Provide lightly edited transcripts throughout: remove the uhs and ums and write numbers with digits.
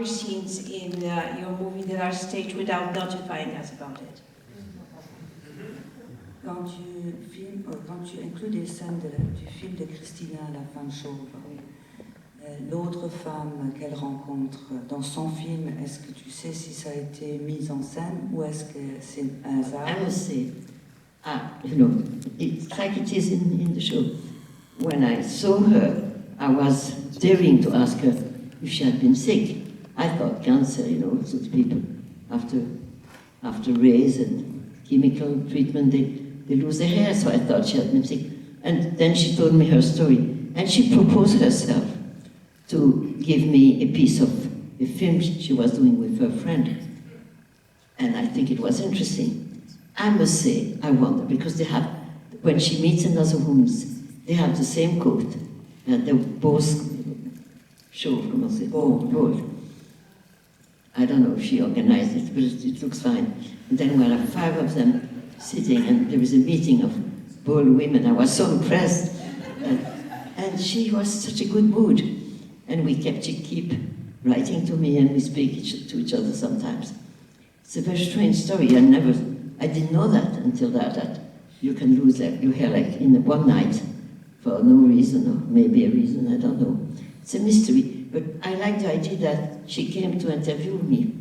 scenes in your movie that are staged without notifying us about it. Quand tu inclus des scènes du film de Christina, La femme chauve, l'autre femme qu'elle rencontre dans son film, est-ce que tu sais si ça a été mis en scène ou est-ce que c'est un hasard? I must say, it's like it is in the show. When I saw her, I was daring to ask her if she had been sick. I thought cancer, those people, after rays and chemical treatment, they lose their hair, so I thought she had been sick. And then she told me her story, and she proposed herself to give me a piece of a film she was doing with her friend. And I think it was interesting. I must say, I wonder, because when she meets another woman, they have the same coat, and they both bold. I don't know if she organized it, but it looks fine. And then there are 5 of them sitting, and there was a meeting of bold women. I was so impressed. And she was such a good mood. And we keep writing to me, and we speak to each other sometimes. It's a very strange story. I didn't know that until that you can lose your hair like in one night for no reason, or maybe a reason, I don't know. It's a mystery. But I like the idea that she came to interview me,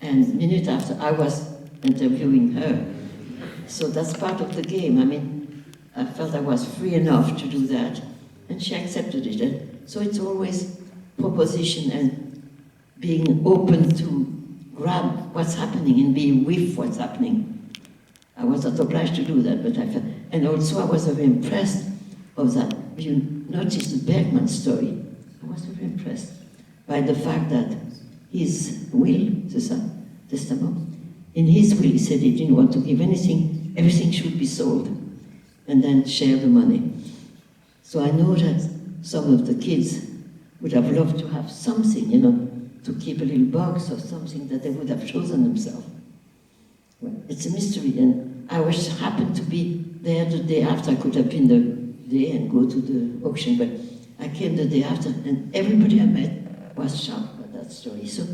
and a minute after I was interviewing her. So that's part of the game. I mean, I felt I was free enough to do that, and she accepted it. And so it's always proposition and being open to grab what's happening and be with what's happening. I was not obliged to do that, but I felt, and also I was very impressed of that. You notice the Bergman story. I was very impressed by the fact that his will, testament, in his will he said he didn't want to give anything, everything should be sold, and then share the money. So I know that some of the kids would have loved to have something, to keep a little box or something that they would have chosen themselves. Well, it's a mystery, and I was happened to be there the day after. I could have been the day and go to the auction, but I came the day after, and everybody I met was shocked by that story. So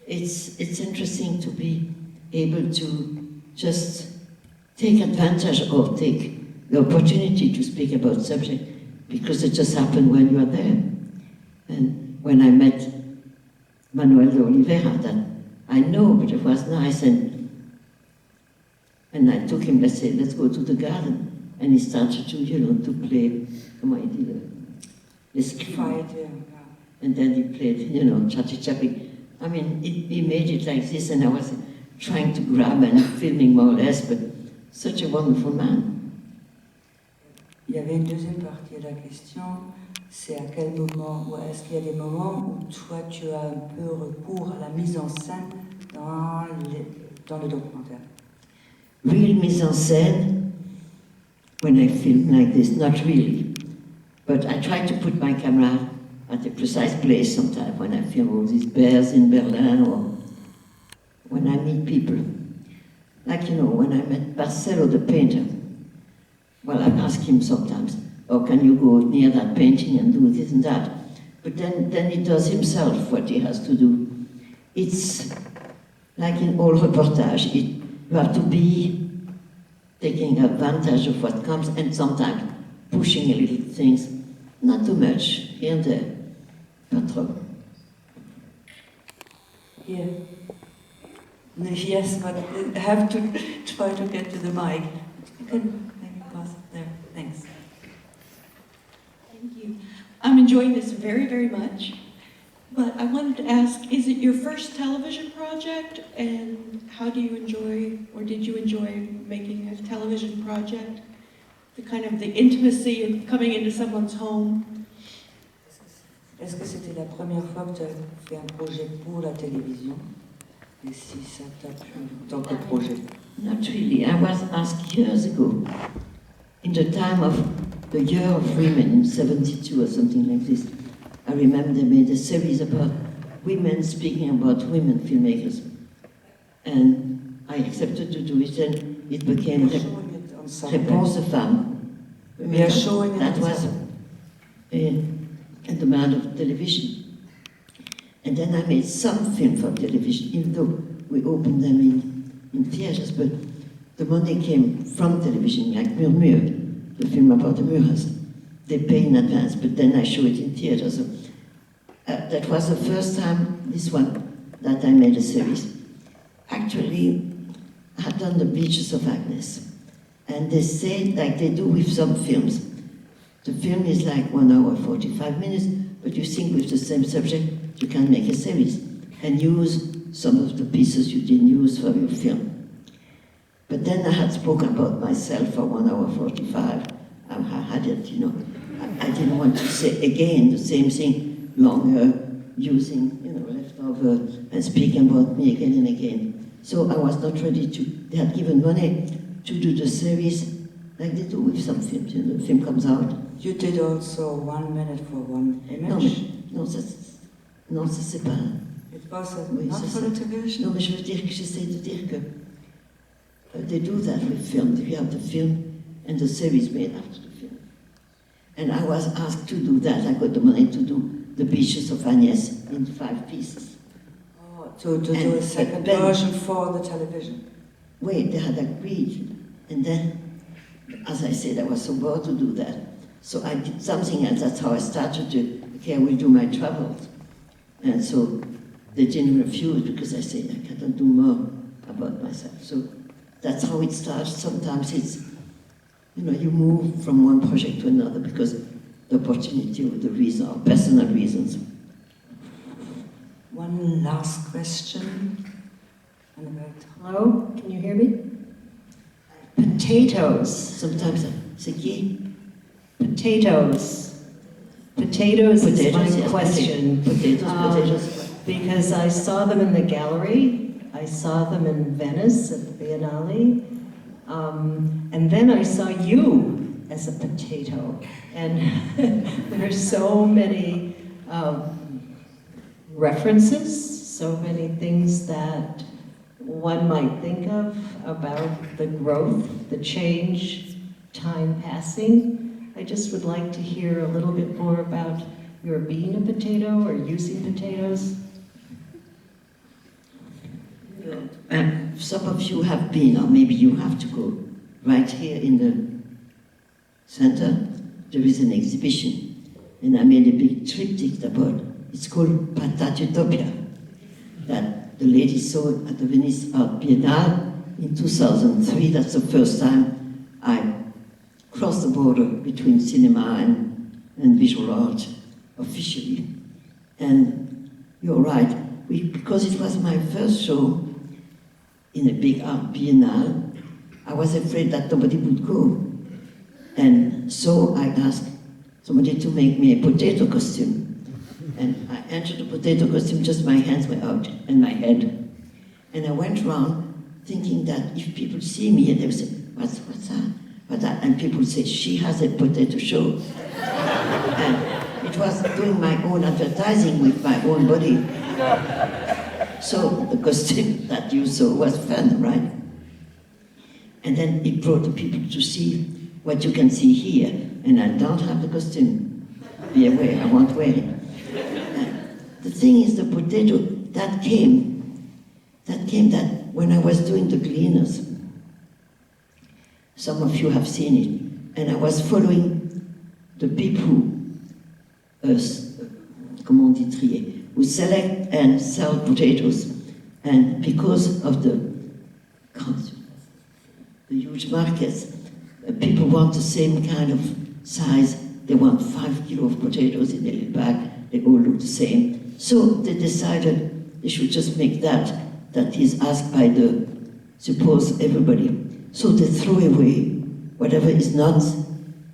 it's interesting to be able to just take advantage or take the opportunity to speak about subject, because it just happened when you are there. And when I met Manuel de Oliveira, that I know, but it was nice, and I took him, let's go to the garden, and he started to play, this fight, and then he played, chachi-chapi. I mean, he made it like this, and I was trying to grab and filming more or less, but such a wonderful man. Il y avait une deuxième partie à la question, c'est à quel moment, ou est-ce qu'il y a des moments où toi tu as un peu recours à la mise en scène dans le documentaire? Real mise en scène, when I film like this, not really. But I try to put my camera at a precise place sometimes when I film all these bears in Berlin, or when I meet people. Like, when I met Marcelo, the painter. Well, I ask him sometimes, can you go near that painting and do this and that? But then he does himself what he has to do. It's like in all reportage, you have to be taking advantage of what comes, and sometimes pushing a little things, not too much, here and there, pas trop. Yeah. Yes, but I have to try to get to the mic. You can maybe pass it there. Thanks. Thank you. I'm enjoying this very, very much. But I wanted to ask, is it your first television project? And how do you enjoy, or did you enjoy making a television project? The kind of the intimacy of coming into someone's home. Est-ce que c'était la première fois que tu as fait un projet pour la télévision? Et si ça t'a plu en tant que projet? Not really. I was asked years ago, in the time of the Year of Women in 72 or something like this. I remember they made a series about women speaking about women filmmakers. And I accepted to do it, and it became Réponse de Femmes. That was a demand of television. And then I made some film for television, even though we opened them in theaters, but the money came from television, like Murmure, the film about the Murmurs. They pay in advance, but then I show it in theaters. So, that was the first time, this one, that I made a series. Actually, I had done The Beaches of Agnes. And they say, like they do with some films, the film is like 1 hour, 45 minutes, but you think with the same subject, you can make a series and use some of the pieces you didn't use for your film. But then I had spoken about myself for 1 hour 45. I had it, you know. I didn't want to say again the same thing longer, using, you know, leftover and speaking about me again and again. So I was not ready to, they had given money to do the series like they do with some films, you know, the film comes out. You did also 1 minute for one Non, image. mais, non, ça c'est pas... It was Oui, not c'est for ça. the television? Non, mais je veux dire que j'essaie de dire que they do that with film. You have the film and the series made after the film. And I was asked to do that. I got the money to do The Beaches of Agnes in 5 pieces. Oh, to do a And second then- version for the television. Wait, they had agreed. And then, as I said, I was so bored to do that. So I did something else. That's how I started to, okay, I will do my travels. And so they didn't refuse because I said, I cannot do more about myself. So that's how it starts. Sometimes it's, you know, you move from one project to another because the opportunity or the reason or personal reasons. One last question. Annabelle. Hello, can you hear me? Potatoes. Sometimes c'est qui? Potatoes. Potatoes is my yes, question. Potatoes, Um, potatoes. Because I saw them in the gallery, I saw them in Venice at the Biennale, and then I saw you as a potato. And there are so many references, so many things that one might think of about the growth, the change, time passing. I just would like to hear a little bit more about your being a potato or using potatoes. Some of you have been, or maybe you have to go. Right here in the center, there is an exhibition, and I made a big triptych about it. It's called Patatutopia, that the lady saw at the Venice Art Biennale in 2003. That's the first time I crossed the border between cinema and visual art officially. And you're right, because it was my first show in a big art biennale, I was afraid that nobody would go. And so I asked somebody to make me a potato costume. And I entered the potato costume, just my hands were out and my head. And I went around thinking that if people see me, and they would say, what's that? What's that? And people would say, she has a potato show. And it was doing my own advertising with my own body. So the costume that you saw was fun, right? And then it brought the people to see what you can see here. And I don't have the costume. Be aware, I won't wear it. The thing is, the potato, that came that when I was doing the Gleaners, some of you have seen it, and I was following the people who, comment on dit trier, who select and sell potatoes, and because of the huge markets, people want the same kind of size. They want 5 kilos of potatoes in a little bag. They all look the same. So they decided they should just make that is asked by the, suppose, everybody. So they throw away whatever is not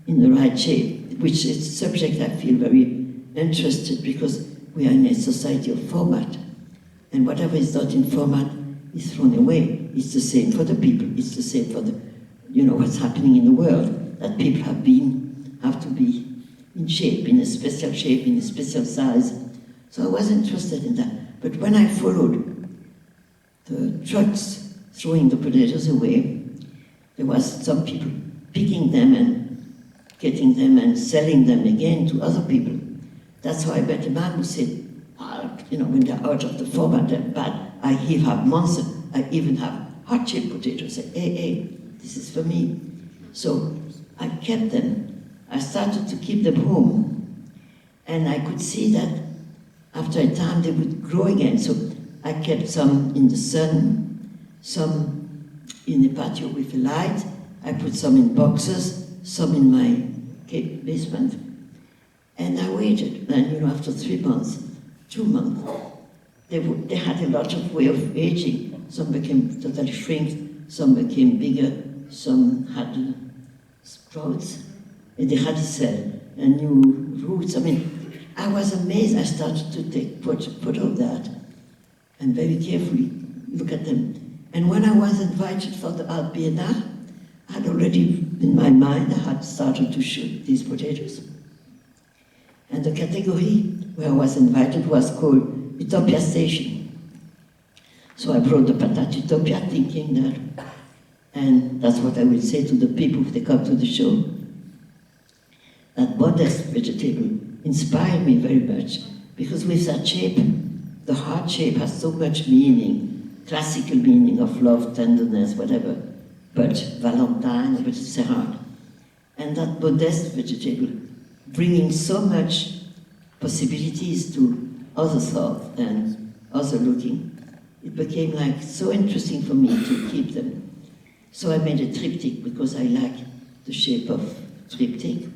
in the right shape, which is a subject I feel very interested because we are in a society of format. And whatever is not in format is thrown away. It's the same for the people. It's the same for the, you know, what's happening in the world, that people have to be in shape, in a special shape, in a special size. So I was interested in that. But when I followed the trucks throwing the potatoes away, there was some people picking them and getting them and selling them again to other people. That's how I met a man who said, when they're out of the format, they're bad. I even have monster. I even have hot-shaped potatoes. Say, hey, this is for me. So I kept them. I started to keep them home. And I could see that after a time they would grow again. So I kept some in the sun, some in the patio with a light. I put some in boxes, some in my basement. And I waited. And after 3 months, 2 months, they had a lot of way of aging. Some became totally shrinked, some became bigger, some had sprouts, and they had a cell and new roots. I mean, I was amazed. I started to take photo of that and very carefully look at them. And when I was invited for the Art Biennale, I had already, in my mind, I had started to shoot these potatoes. And the category where I was invited was called Utopia Station. So I brought the patat Utopia thinking that, and that's what I will say to the people if they come to the show, that modest vegetable inspired me very much, because with that shape, the heart shape has so much meaning, classical meaning of love, tenderness, whatever, but Valentine, but it's a heart. And that modest vegetable, bringing so much possibilities to other thought and other looking, it became like so interesting for me to keep them. So I made a triptych because I like the shape of triptych,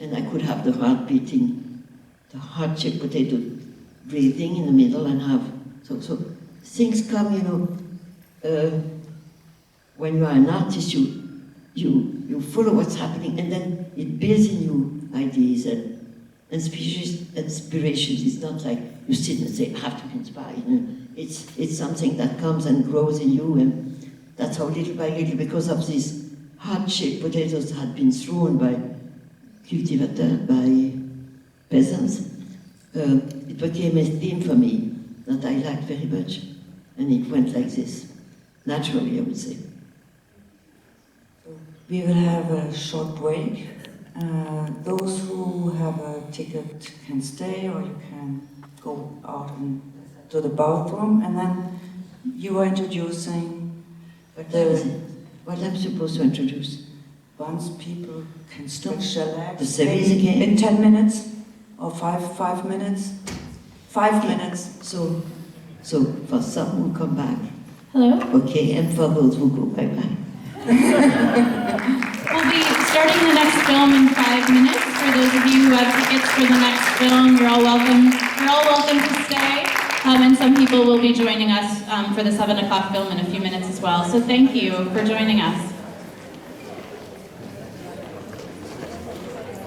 and I could have the heart beating, the heart-shaped potato breathing in the middle, and have so things come, when you are an artist, you follow what's happening, and then it builds in you ideas and inspiration is not like you sit and say, I have to be inspired. It's something that comes and grows in you, and that's how little by little, because of these heart-shaped potatoes had been thrown by cultivators, by peasants, it became a theme for me that I liked very much, and it went like this, naturally, I would say. We will have a short break. Those who have a ticket can stay, or you can go out to the bathroom, and then you are introducing what I'm supposed to introduce. Once people can stretch their legs, the series again? in 10 minutes or 5 minutes. 5 minutes. So for some who come back, Hello? okay, and for those who go bye-bye. We'll be starting the next film in 5 minutes. For those of you who have tickets for the next film, you're all welcome. You're all welcome to stay. And some people will be joining us for the 7 o'clock film in a few minutes as well. So thank you for joining us.